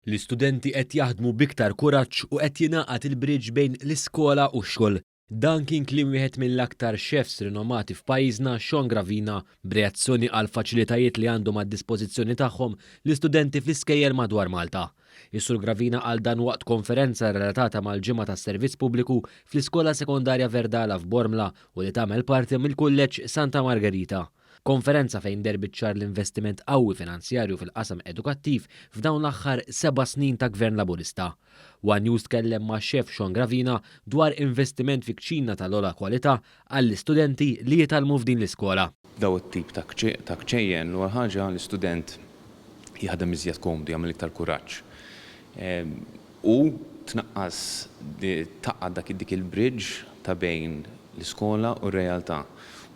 L-istudenti qed jaħdmu biktar kuraġġ u qed jingħaqad il-bridge bejn l-iskola u x-xogħol. Dan kien kliem wieħed mill-aktar chefs rinomati f'pajjiżna Sean Gravina b'reazzjoni għal faċilitajiet li għandhom għad-dispożizzjoni tagħhom l-istudenti fl-iskejjel madwar Malta. Is-Sur Gravina għal dan waqt konferenza relatata mal-ġimgħa tas-servizz pubbliku fl-Iskola Sekondarja Verdala f'Bormla u li tagħmel parti mill-Kulleġġ Santa Margherita. Konferenza fejn derbiċċar l-investiment qawwi finanzjarju fil-qasam edukattiv f'dawn l-aħħar 7 snin ta' Gvern Laburista. One News tkellem ma' xef Sean Gravina dwar investiment fi kċina tal-ola kwalità għall-istudenti li jitalmu f'din l-iskola. Daw it-tip ta' kċejjen u ħaġa l-istudent jaħdem iżjed komdi jagħmel iktar kuraġġ. U tnaqqas taqgħad dik il-bridge ta' bejn l-iskola u r-realtà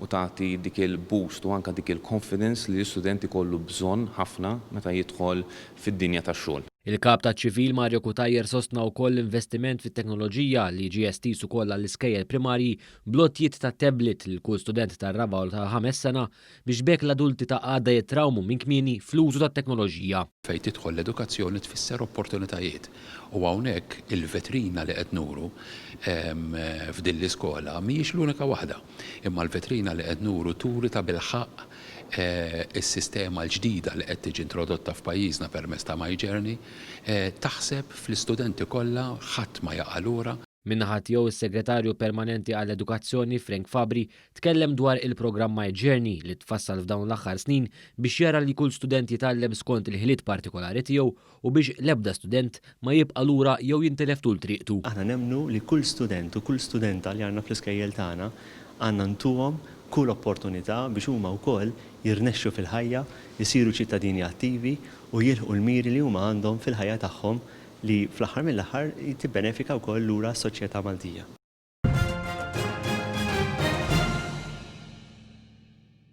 u tagħti dik il-boost u anke dik il-confidence li l-istudenti kollu bżonn ħafna meta jidħol fid-dinja tax-xogħol. Il-kap ta' ċivil Mario Kutajjer sostna wkoll investiment fit-teknoloġija li ġie estis ukoll għall-iskejjel primarji blottijiet ta' tablet lil kull student tar-raba' ta' 5 sena biex bekk l-adulti ta' għadha jitrawmu minn kmieni fl-użu tat-teknoloġija. Fejn tidħol l-edukazzjoni tfisser opportunitajiet u hawnhekk il-vetrina li qed nuru f'din l-iskola mhijiex l-unika waħda, imma l-vetrina li qed nuru turi ta' bilħaq is-sistema l-ġdida li qed tiġi introdotta f'pajjiżna permezz ta' My Journey taħseb fl-istudenti kollha ħadd ma jaqa' lura. Min-naħa tiegħu is-Segretarju Permanenti għall-Edukazzjoni Frank Fabri tkellem dwar il-programm My Journey li tfassal f'dawn l-aħħar snin biex jara li kull student jitgħallem skont il-ħiliet partikolari tiegħu u biex l-ebda student ma jibqa' lura jew jintelef tul triqtu. Aħna nemmnu li kull student u kull studenta li għandna fl-iskejjel tagħna għandna ntuhom kull opportunità biex huma wkoll jirnexxu fil-ħajja, jisiru ċittadini attivi u jilħqu l-miri li huma għandhom fil-ħajja tagħhom li fl-aħħar mill-aħħar tibbenefika wkoll lura s-soċjetà Maltija.